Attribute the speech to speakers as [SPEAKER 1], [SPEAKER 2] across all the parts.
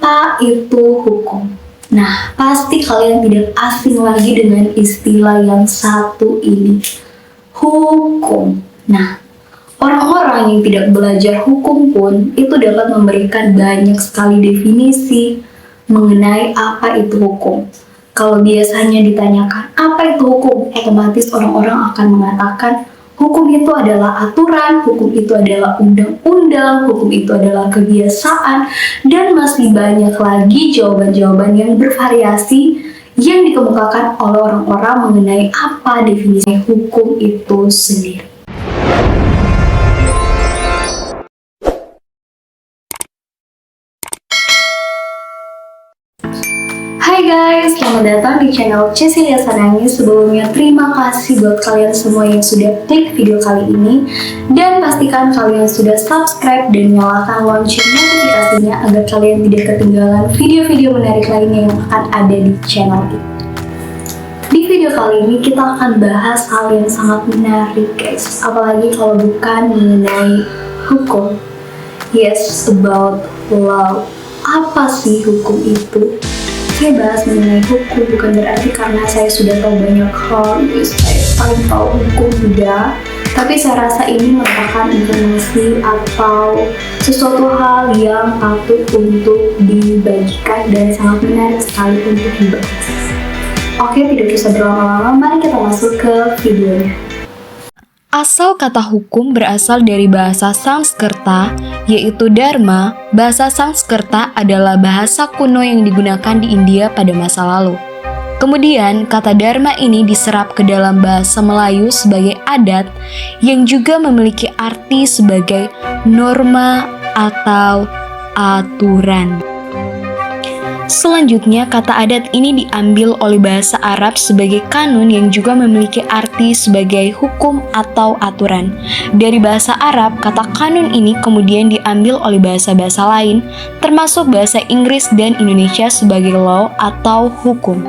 [SPEAKER 1] Apa itu hukum? Nah, pasti kalian tidak asing lagi dengan istilah yang satu ini, hukum. Nah, orang-orang yang tidak belajar hukum pun itu dapat memberikan banyak sekali definisi mengenai apa itu hukum. Kalau biasanya ditanyakan apa itu hukum, otomatis orang-orang akan mengatakan hukum itu adalah aturan, hukum itu adalah undang-undang, hukum itu adalah kebiasaan, dan masih banyak lagi jawaban-jawaban yang bervariasi yang dikemukakan oleh orang-orang mengenai apa definisi hukum itu sendiri. Hai guys, selamat datang di channel Cecilia Sanangi. Sebelumnya terima kasih buat kalian semua yang sudah klik video kali ini, dan pastikan kalian sudah subscribe dan nyalakan lonceng notifikasinya agar kalian tidak ketinggalan video-video menarik lainnya yang akan ada di channel ini. Di video kali ini kita akan bahas hal yang sangat menarik guys, apalagi kalau bukan mengenai hukum. Yes, about law. Apa sih hukum itu? Saya bahas mengenai hukum bukan berarti karena saya sudah tahu banyak hal, saya paling tahu hukum juga, tapi saya rasa ini merupakan informasi atau sesuatu hal yang patut untuk dibagikan dan sangat menarik sekali untuk dibahas. Oke, tidak usah berlama-lama, mari kita masuk ke videonya.
[SPEAKER 2] Asal kata hukum berasal dari bahasa Sanskerta, yaitu Dharma. Bahasa Sanskerta adalah bahasa kuno yang digunakan di India pada masa lalu. Kemudian, kata Dharma ini diserap ke dalam bahasa Melayu sebagai adat, yang juga memiliki arti sebagai norma atau aturan. Selanjutnya, kata adat ini diambil oleh bahasa Arab sebagai kanun yang juga memiliki arti sebagai hukum atau aturan. Dari bahasa Arab, kata kanun ini kemudian diambil oleh bahasa-bahasa lain, termasuk bahasa Inggris dan Indonesia sebagai law atau hukum.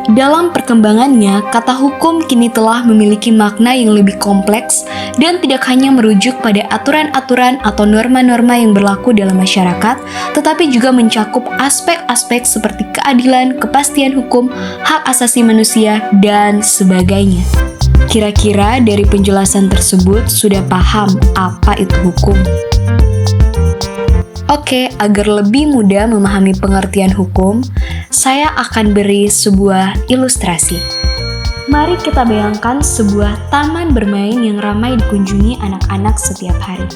[SPEAKER 2] Dalam perkembangannya, kata hukum kini telah memiliki makna yang lebih kompleks dan tidak hanya merujuk pada aturan-aturan atau norma-norma yang berlaku dalam masyarakat, tetapi juga mencakup aspek-aspek seperti keadilan, kepastian hukum, hak asasi manusia, dan sebagainya. Kira-kira dari penjelasan tersebut sudah paham apa itu hukum? Oke, agar lebih mudah memahami pengertian hukum, saya akan beri sebuah ilustrasi. Mari kita bayangkan sebuah taman bermain yang ramai dikunjungi anak-anak setiap hari.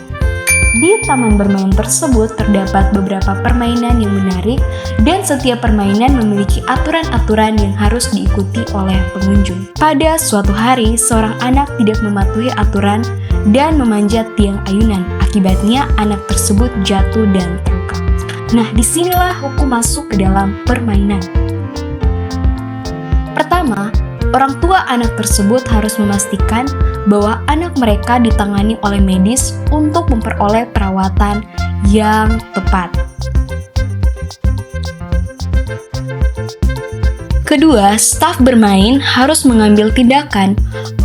[SPEAKER 2] Di taman bermain tersebut terdapat beberapa permainan yang menarik, dan setiap permainan memiliki aturan-aturan yang harus diikuti oleh pengunjung. Pada suatu hari, seorang anak tidak mematuhi aturan dan memanjat tiang ayunan. Akibatnya, anak tersebut jatuh dan terluka. Nah, disinilah hukum masuk ke dalam permainan. Pertama, orang tua anak tersebut harus memastikan bahwa anak mereka ditangani oleh medis untuk memperoleh perawatan yang tepat. Kedua, staf bermain harus mengambil tindakan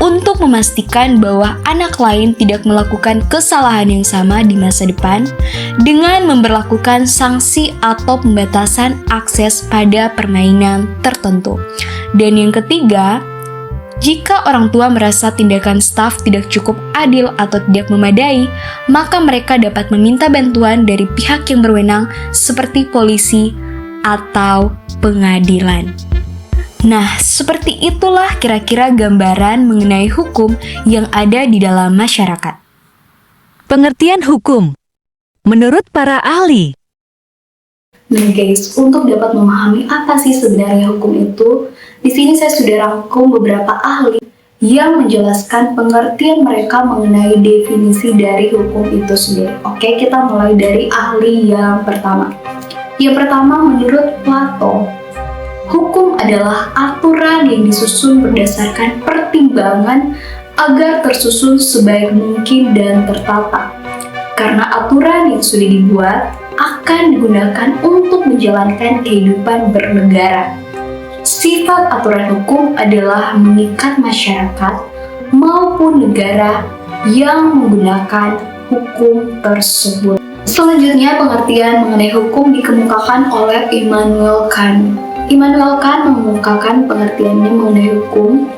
[SPEAKER 2] untuk memastikan bahwa anak lain tidak melakukan kesalahan yang sama di masa depan dengan memberlakukan sanksi atau pembatasan akses pada permainan tertentu. Dan yang ketiga, jika orang tua merasa tindakan staf tidak cukup adil atau tidak memadai, maka mereka dapat meminta bantuan dari pihak yang berwenang seperti polisi atau pengadilan. Nah, seperti itulah kira-kira gambaran mengenai hukum yang ada di dalam masyarakat.
[SPEAKER 3] Pengertian hukum menurut para ahli.
[SPEAKER 1] Nah guys, untuk dapat memahami apa sih sebenarnya hukum itu, di sini saya sudah rangkum beberapa ahli yang menjelaskan pengertian mereka mengenai definisi dari hukum itu sendiri. Oke, kita mulai dari ahli yang pertama. Yang pertama, menurut Plato, hukum adalah aturan yang disusun berdasarkan pertimbangan agar tersusun sebaik mungkin dan tertata. Karena aturan yang sudah dibuat akan digunakan untuk menjalankan kehidupan bernegara. Sifat aturan hukum adalah mengikat masyarakat maupun negara yang menggunakan hukum tersebut. Selanjutnya, pengertian mengenai hukum dikemukakan oleh Immanuel Kant. Immanuel Kant mengemukakan pengertiannya mengenai hukum.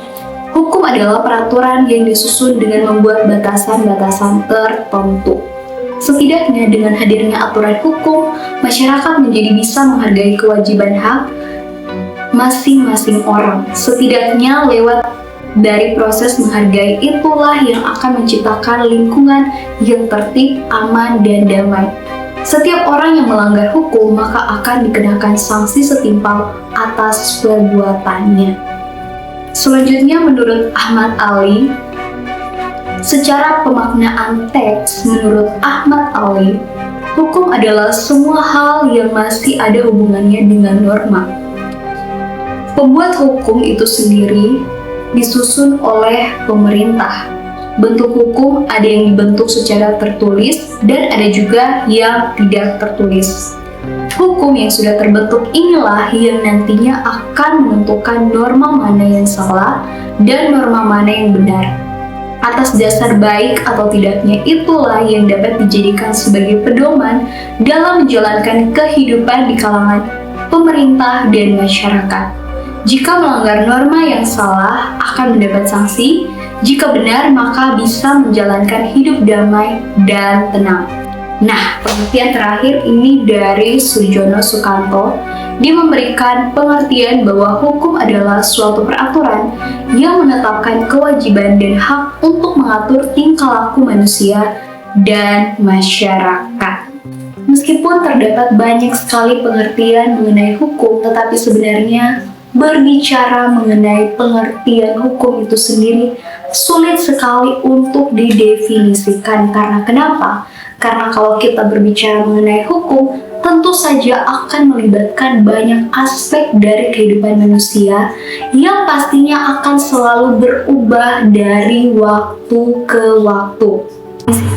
[SPEAKER 1] Hukum adalah peraturan yang disusun dengan membuat batasan-batasan tertentu. Setidaknya dengan hadirnya aturan hukum, masyarakat menjadi bisa menghargai kewajiban hak masing-masing orang. Setidaknya lewat dari proses menghargai itulah yang akan menciptakan lingkungan yang tertib, aman, dan damai. Setiap orang yang melanggar hukum maka akan dikenakan sanksi setimpal atas perbuatannya. Selanjutnya, menurut Ahmad Ali, secara pemaknaan teks, menurut Ahmad Ali, hukum adalah semua hal yang masih ada hubungannya dengan norma. Pembuat hukum itu sendiri disusun oleh pemerintah. Bentuk hukum ada yang dibentuk secara tertulis dan ada juga yang tidak tertulis. Hukum yang sudah terbentuk inilah yang nantinya akan menentukan norma mana yang salah dan norma mana yang benar. Atas dasar baik atau tidaknya itulah yang dapat dijadikan sebagai pedoman dalam menjalankan kehidupan di kalangan pemerintah dan masyarakat. Jika melanggar norma yang salah akan mendapat sanksi, jika benar maka bisa menjalankan hidup damai dan tenang. Nah, pengertian terakhir ini dari Sujono Sukanto. Dia memberikan pengertian bahwa hukum adalah suatu peraturan yang menetapkan kewajiban dan hak untuk mengatur tingkah laku manusia dan masyarakat. Meskipun terdapat banyak sekali pengertian mengenai hukum, tetapi sebenarnya berbicara mengenai pengertian hukum itu sendiri sulit sekali untuk didefinisikan. Karena kenapa? Karena kalau kita berbicara mengenai hukum, tentu saja akan melibatkan banyak aspek dari kehidupan manusia yang pastinya akan selalu berubah dari waktu ke waktu.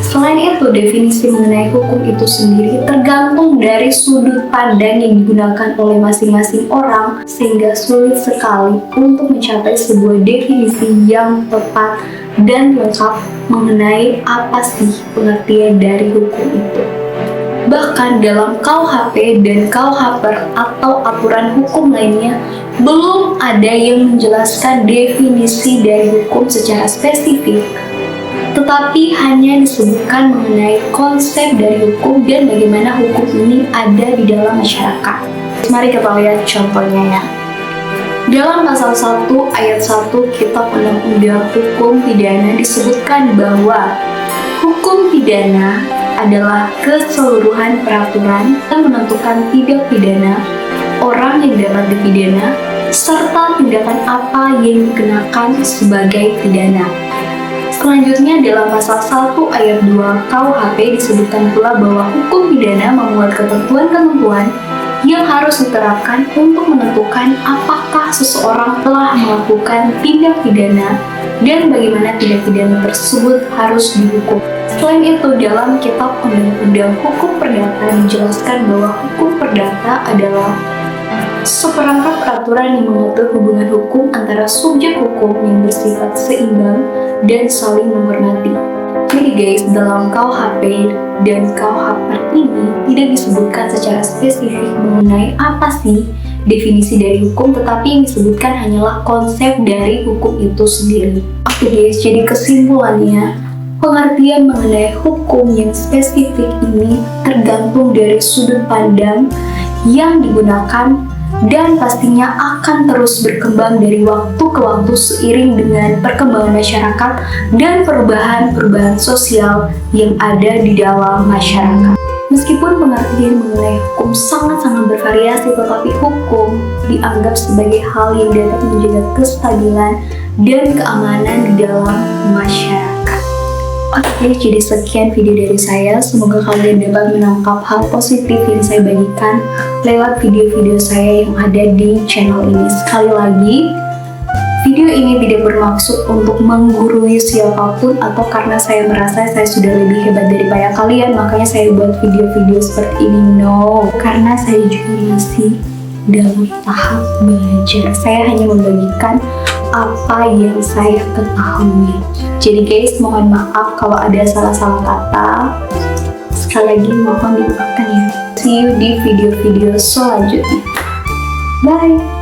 [SPEAKER 1] Selain itu, definisi mengenai hukum itu sendiri tergantung dari sudut pandang yang digunakan oleh masing-masing orang, sehingga sulit sekali untuk mencapai sebuah definisi yang tepat dan lengkap mengenai apa sih pengertian dari hukum itu. Bahkan dalam KUHP dan KUHPER atau aturan hukum lainnya, belum ada yang menjelaskan definisi dari hukum secara spesifik, tetapi hanya disebutkan mengenai konsep dari hukum dan bagaimana hukum ini ada di dalam masyarakat. Mari kita lihat contohnya ya. Dalam pasal 1 ayat 1 Kitab Undang-Undang Hukum Pidana disebutkan bahwa hukum pidana adalah keseluruhan peraturan yang menentukan tindak pidana, orang yang dapat dipidana, serta tindakan apa yang dikenakan sebagai pidana. Selanjutnya dalam pasal 1 ayat 2 KUHP disebutkan pula bahwa hukum pidana memuat ketentuan-ketentuan yang harus diterapkan untuk menentukan apakah seseorang telah melakukan tindak pidana dan bagaimana tindak pidana tersebut harus dihukum. Selain itu, dalam Kitab Undang-Undang Hukum Perdata dijelaskan bahwa hukum perdata adalah seperangkat peraturan yang mengatur hubungan hukum antara subjek hukum yang bersifat seimbang dan saling menghormati. Jadi guys, dalam KUHP dan KUHPER ini tidak disebutkan secara spesifik mengenai apa sih definisi dari hukum, tetapi yang disebutkan hanyalah konsep dari hukum itu sendiri. Oke guys, jadi kesimpulannya, pengertian mengenai hukum yang spesifik ini tergantung dari sudut pandang yang digunakan dan pastinya akan terus berkembang dari waktu ke waktu seiring dengan perkembangan masyarakat dan perubahan-perubahan sosial yang ada di dalam masyarakat. Meskipun pengertian mengenai hukum sangat-sangat bervariasi, tetapi hukum dianggap sebagai hal yang dapat menjaga kestabilan dan keamanan di dalam masyarakat. Oke, jadi sekian video dari saya. Semoga kalian dapat menangkap hal positif yang saya bagikan lewat video-video saya yang ada di channel ini. Sekali lagi, video ini tidak bermaksud untuk menggurui siapapun atau karena saya merasa saya sudah lebih hebat daripada kalian, makanya saya buat video-video seperti ini. No, karena saya juga masih dalam tahap belajar. Saya hanya membagikan apa yang saya ketahui. Jadi guys, mohon maaf kalau ada salah-salah kata. Sekali lagi mohon dimaafkan ya. See you di video-video selanjutnya. Bye!